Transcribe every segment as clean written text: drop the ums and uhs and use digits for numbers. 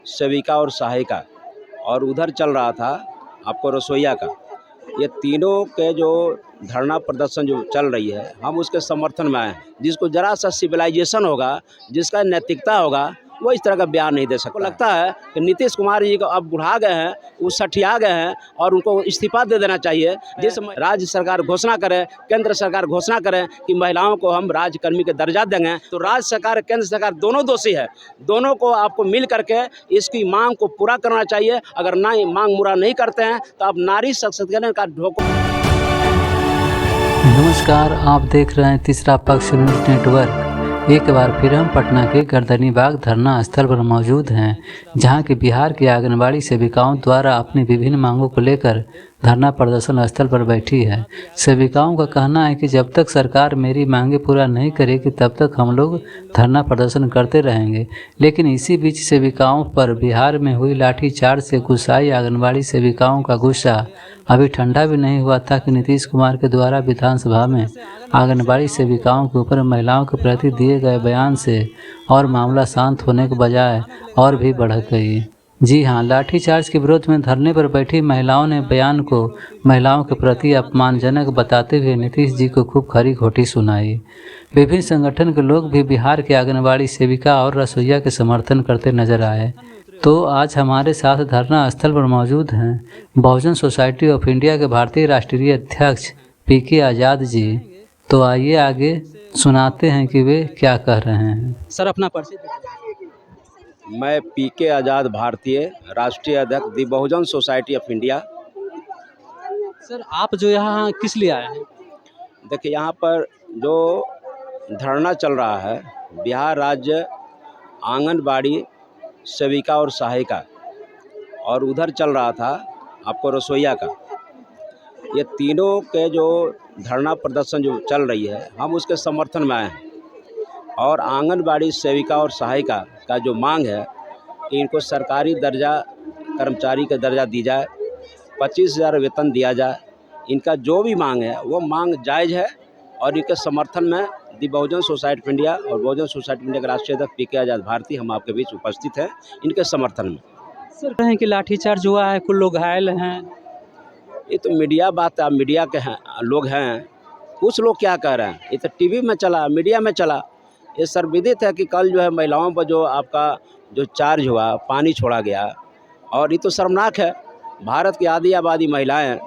सेविका और सहायिका, और उधर चल रहा था आपको रसोइया का। ये तीनों के जो धरना प्रदर्शन जो चल रही है, हम उसके समर्थन में आए हैं। जिसको ज़रा सा सिविलाइजेशन होगा, जिसका नैतिकता होगा, वो इस तरह का बयान नहीं दे सकता। लगता है कि नीतीश कुमार जी को अब बुढ़ा गए हैं, वो सठिया गए हैं और उनको इस्तीफा दे देना चाहिए। जिस राज्य सरकार घोषणा करे, केंद्र सरकार घोषणा करे कि महिलाओं को हम राज्यकर्मी के दर्जा देंगे, तो राज्य सरकार केंद्र सरकार दोनों दोषी है। दोनों को आपको मिल करके इसकी मांग को पूरा करना चाहिए। अगर ना मांग पूरा नहीं करते हैं तो आप नारी सशक्तिकरण का नमस्कार, आप देख रहे हैं तीसरा पक्ष न्यूज़ नेटवर्क। एक बार फिर हम पटना के गर्दनीबाग धरना स्थल पर मौजूद हैं, जहां कि बिहार की आंगनबाड़ी सेविकाओं द्वारा अपनी विभिन्न मांगों को लेकर धरना प्रदर्शन स्थल पर बैठी है। सेविकाओं का कहना है कि जब तक सरकार मेरी मांगे पूरा नहीं करेगी तब तक हम लोग धरना प्रदर्शन करते रहेंगे। लेकिन इसी बीच सेविकाओं पर बिहार में हुई लाठीचार्ज से गुस्साई आंगनबाड़ी सेविकाओं का गुस्सा अभी ठंडा भी नहीं हुआ था कि नीतीश कुमार के द्वारा विधानसभा में आंगनबाड़ी सेविकाओं के ऊपर महिलाओं के प्रति दिए गए बयान से और मामला शांत होने के बजाय और भी बढ़ गई। जी हाँ, लाठीचार्ज के विरोध में धरने पर बैठी महिलाओं ने बयान को महिलाओं के प्रति अपमानजनक बताते हुए नीतीश जी को खूब खरी खोटी सुनाई। विभिन्न संगठन के लोग भी बिहार के आंगनबाड़ी सेविका और रसोइया के समर्थन करते नजर आए। तो आज हमारे साथ धरना स्थल पर मौजूद हैं बहुजन सोसाइटी ऑफ इंडिया के भारतीय राष्ट्रीय अध्यक्ष पीके आज़ाद जी। तो आइए आगे सुनाते हैं कि वे क्या कह रहे हैं। सर, अपना परिचय। मैं पीके आज़ाद, भारतीय राष्ट्रीय अध्यक्ष दी बहुजन सोसाइटी ऑफ इंडिया। सर, आप जो यहाँ किस लिए आए हैं? देखिए, यहाँ पर जो धरना चल रहा है, बिहार राज्य आंगनबाड़ी सेविका और सहायिका, और उधर चल रहा था आपको रसोइया का। ये तीनों के जो धरना प्रदर्शन जो चल रही है, हम उसके समर्थन में आए हैं। और आंगनबाड़ी सेविका और सहायिका का जो मांग है कि इनको सरकारी दर्जा, कर्मचारी का दर्जा दी जाए, 25,000 वेतन दिया जाए, इनका जो भी मांग है वो मांग जायज़ है। और इनके समर्थन में दी बहुजन सोसाइटी ऑफ इंडिया और बहुजन सोसाइटी ऑफ इंडिया के राष्ट्रीय अध्यक्ष पीके आज़ाद भारती हम आपके बीच उपस्थित हैं इनके समर्थन में। सर, कहें कि लाठीचार्ज हुआ है, कुछ लोग घायल हैं। ये तो मीडिया बात है, मीडिया के हैं लोग हैं। कुछ लोग क्या कह रहे हैं, ये तो टीवी में चला, मीडिया में चला। ये सर्वविदित है कि कल जो है महिलाओं पर जो आपका जो चार्ज हुआ, पानी छोड़ा गया, और ये तो शर्मनाक है। भारत की आधी आबादी महिलाएं,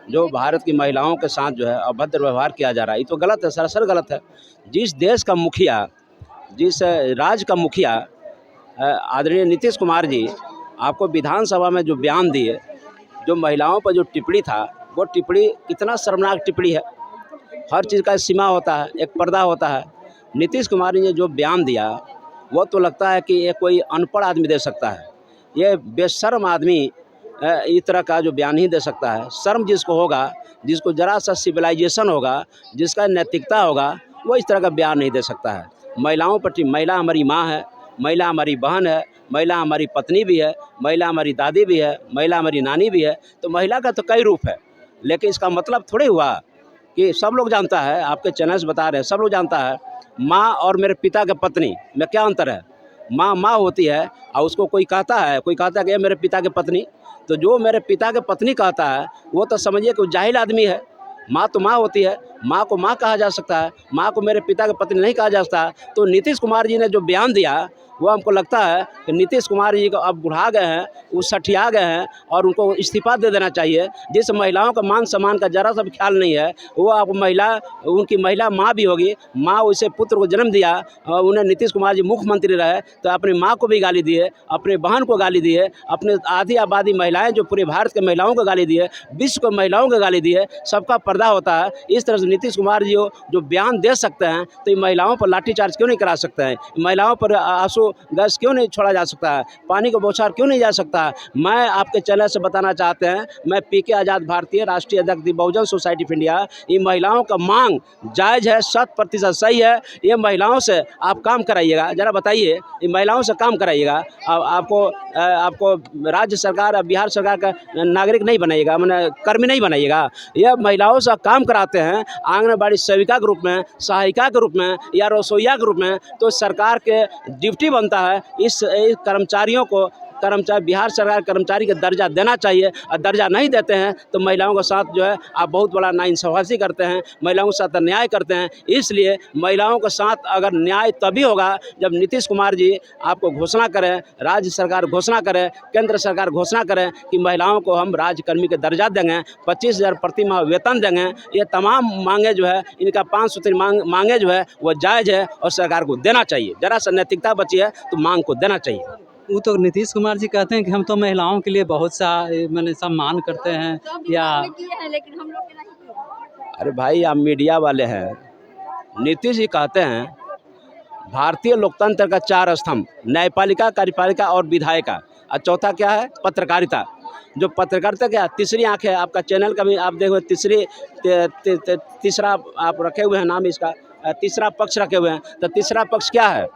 जो भारत की महिलाओं के साथ जो है अभद्र व्यवहार किया जा रहा है, ये तो गलत है, सरासर गलत है। जिस देश का मुखिया, जिस राज्य का मुखिया आदरणीय नीतीश कुमार जी आपको विधानसभा में जो बयान दिए, जो महिलाओं पर जो टिप्पणी था, वो टिप्पणी कितना शर्मनाक टिप्पणी है। हर चीज़ का सीमा होता है, एक पर्दा होता है। नीतीश कुमार ने जो बयान दिया वो तो लगता है कि ये कोई अनपढ़ आदमी दे सकता है। ये बेशर्म आदमी इस तरह का जो बयान ही दे सकता है। शर्म जिसको होगा, जिसको ज़रा सा सिविलाइजेशन होगा, जिसका नैतिकता होगा, वो इस तरह का बयान नहीं दे सकता है। महिलाओं पर, महिला हमारी माँ है, महिला हमारी बहन है, महिला हमारी पत्नी भी है, महिला हमारी दादी भी है, महिला हमारी नानी भी है। तो महिला का तो कई रूप है, लेकिन इसका मतलब थोड़ी हुआ कि सब लोग जानता है, आपके चैनल्स बता रहे हैं, सब लोग जानता है माँ और मेरे पिता के पत्नी में क्या अंतर है। माँ माँ होती है, और उसको कोई कहता है कि ये मेरे पिता के पत्नी, तो जो मेरे पिता के पत्नी कहता है वो तो समझिए कि जाहिल आदमी है। माँ तो माँ होती है, माँ को माँ कहा जा सकता है, माँ को मेरे पिता के पत्नी नहीं कहा जा सकता। तो नीतीश कुमार जी ने जो बयान दिया वो हमको लगता है कि नीतीश कुमार जी को अब बुढ़ा गए हैं, वो सठिया गए हैं और उनको इस्तीफा दे देना चाहिए। जिस महिलाओं का मान सम्मान का जरा सा भी ख्याल नहीं है, वो आप महिला, उनकी महिला माँ भी होगी, माँ उसे पुत्र को जन्म दिया, उन्हें नीतीश कुमार जी मुख्यमंत्री रहे तो अपनी माँ को भी गाली दिए, अपने बहन को गाली दिए, अपने आधी आबादी महिलाएं जो पूरे भारत के महिलाओं को गाली दिए, विश्व को महिलाओं को गाली दिए। सबका पर्दा होता है। इस तरह से नीतीश कुमार जी जो बयान दे सकते हैं तो ये महिलाओं पर लाठीचार्ज क्यों नहीं करा सकते हैं, महिलाओं पर आंसू गैस क्यों नहीं छोड़ा जा सकता है, पानी को बौछार क्यों नहीं जा सकता है। मैं आपके चैनल से बताना चाहते हैं, मैं पीके आज़ाद, भारतीय राष्ट्रीय अध्यक्ष दी बहुजन सोसाइटी ऑफ इंडिया। ये महिलाओं का मांग जायज़ है, 100% सही है। ये महिलाओं से आप काम कराइएगा, ज़रा बताइए, ये महिलाओं से काम कराइएगा। आपको राज्य सरकार, बिहार सरकार का नागरिक नहीं बनाइएगा, मैंने कर्मी नहीं बनाइएगा। यह महिलाओं से काम कराते हैं आंगनबाड़ी सेविका के रूप में, सहायिका के रूप में या रसोइया के रूप में। तो सरकार के ड्यूटी बनता है इस कर्मचारियों को कर्मचारी, बिहार सरकार कर्मचारी का दर्जा देना चाहिए, और दर्जा नहीं देते हैं तो महिलाओं के साथ जो है आप बहुत बड़ा नाइंसाफ़ी करते हैं, महिलाओं के साथ अन्याय करते हैं। इसलिए महिलाओं के साथ अगर न्याय तभी होगा जब नीतीश कुमार जी आपको घोषणा करें, राज्य सरकार घोषणा करे, केंद्र सरकार घोषणा करे कि महिलाओं को हम राज्यकर्मी का दर्जा देंगे, 25,000 प्रति माह वेतन देंगे। ये तमाम मांगे जो है, इनका 5 सूत्री मांगे जो है वो जायज़ है और सरकार को देना चाहिए। जरा सा नैतिकता बची है तो मांग को देना चाहिए। वो तो नीतीश कुमार जी कहते हैं कि हम तो महिलाओं के लिए बहुत सा मैंने सम्मान करते हैं या लेकिन हम लोग के नहीं किए। अरे भाई, आप मीडिया वाले हैं। नीतीश जी कहते हैं भारतीय लोकतंत्र का 4 स्तंभ, न्यायपालिका, कार्यपालिका और विधायिका, और चौथा क्या है? पत्रकारिता। जो पत्रकारिता क्या, तीसरी आंख है आपका चैनल का भी आप देखो, तीसरा आप रखे हुए हैं नाम इसका, तीसरा पक्ष रखे हुए हैं। तो तीसरा पक्ष क्या है?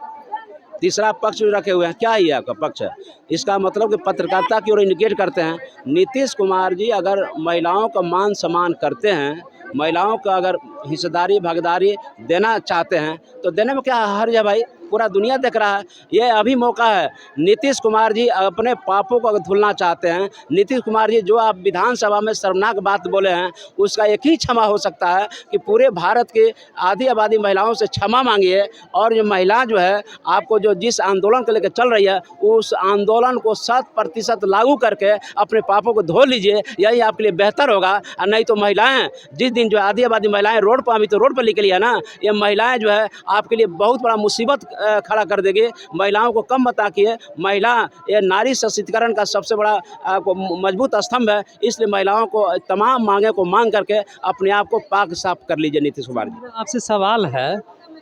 तीसरा पक्ष जो रखे हुए हैं, क्या ही आपका पक्ष है? इसका मतलब कि पत्रकारिता की ओर इंडिकेट करते हैं। नीतीश कुमार जी अगर महिलाओं का मान सम्मान करते हैं, महिलाओं का अगर हिस्सेदारी भागीदारी देना चाहते हैं तो देने में क्या हर्ज है भाई? पूरा दुनिया देख रहा है। ये अभी मौका है। नीतीश कुमार जी अपने पापों को अगर धुलना चाहते हैं, नीतीश कुमार जी जो आप विधानसभा में शर्मनाक बात बोले हैं, उसका एक ही क्षमा हो सकता है कि पूरे भारत की आधी आबादी महिलाओं से क्षमा मांगिए, और जो महिला जो है आपको जो जिस आंदोलन को लेकर चल रही है, उस आंदोलन को 100% लागू करके अपने पापों को धो लीजिए। यही आपके लिए बेहतर होगा। और नहीं तो महिलाएं जिस दिन जो आधी आबादी महिलाएं रोड पर, अभी तो रोड पर निकली है ना, ये महिलाएं जो है आपके लिए बहुत बड़ा मुसीबत खड़ा कर देगी। महिलाओं को कम मत आंकिए। महिला ये नारी सशक्तिकरण का सबसे बड़ा आपको मजबूत स्तंभ है। इसलिए महिलाओं को तमाम मांगे को मांग करके अपने आप को पाक साफ कर लीजिए। नीतीश कुमार जी, आपसे सवाल है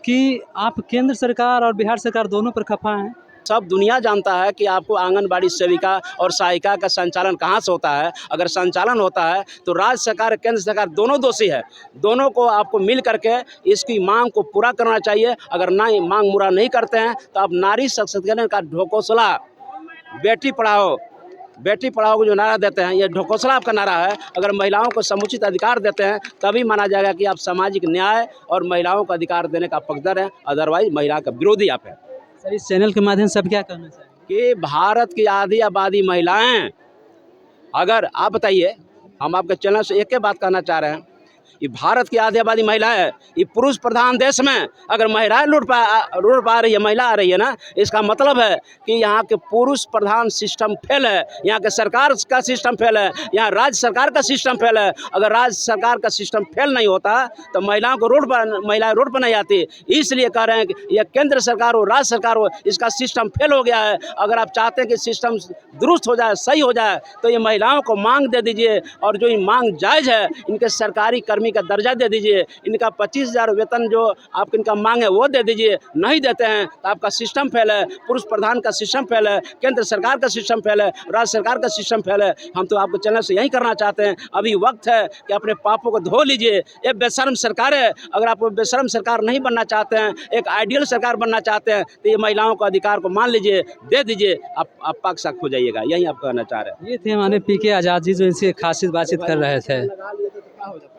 कि आप केंद्र सरकार और बिहार सरकार दोनों पर खफा हैं। सब दुनिया जानता है कि आपको आंगनबाड़ी सेविका और सहायिका का संचालन कहाँ से होता है। अगर संचालन होता है तो राज्य सरकार, केंद्र सरकार दोनों दोषी है। दोनों को आपको मिल करके इसकी मांग को पूरा करना चाहिए। अगर ना मांग पूरा नहीं करते हैं तो आप नारी सशक्तिकरण का ढकोसला, बेटी पढ़ाओ को जो नारा देते हैं, ये ढकोसला आपका नारा है। अगर महिलाओं को समुचित अधिकार देते हैं तभी माना जाएगा कि आप सामाजिक न्याय और महिलाओं को अधिकार देने का पक्षधर हैं। अदरवाइज महिला का विरोधी आप हैं। सर, इस चैनल के माध्यम से आप क्या कहना चाहेंगे? कि भारत की आधी आबादी महिलाएं, अगर आप बताइए, हम आपके चैनल से एक ही बात कहना चाह रहे हैं, ये भारत की आधी आबादी महिला है। ये पुरुष प्रधान देश में अगर महिलाएं रोड पर आ रही है, महिला आ रही है ना, इसका मतलब है कि यहाँ के पुरुष प्रधान सिस्टम फेल है, यहाँ के सरकार का सिस्टम फेल है, यहाँ राज्य सरकार का सिस्टम फेल है। अगर राज्य सरकार का सिस्टम फेल नहीं होता तो महिलाएं रोड पर नहीं आती। इसलिए कह रहे हैं कि यह केंद्र सरकार हो, राज्य सरकार हो, इसका सिस्टम फेल हो गया है। अगर आप चाहते हैं कि सिस्टम दुरुस्त हो जाए, सही हो जाए, तो ये महिलाओं को मांग दे दीजिए, और जो ये मांग जायज़ है, इनके सरकारी कर्मी का दर्जा दे दीजिए। इनका 25,000 वेतन जो आप इनका मांग है वो दे दीजिए। नहीं देते हैं तो आपका सिस्टम फेल है, पुरुष प्रधान का सिस्टम फेल है, केंद्र सरकार का सिस्टम फेल है, राज्य सरकार का सिस्टम फेल है। हम तो आपको चैनल से यही करना चाहते हैं, अभी वक्त है कि अपने पापों को धो लीजिए। ये बेशर्म सरकार है। अगर आप बेशर्म सरकार नहीं बनना चाहते हैं, एक आइडियल सरकार बनना चाहते हैं, तो ये महिलाओं को अधिकार को मान लीजिए, दे दीजिए, आप पाक साफ हो जाइएगा। यही आप कहना चाह रहे हैं। ये थे हमारे PK आज़ाद जी, जो इनसे खासी बातचीत कर रहे थे।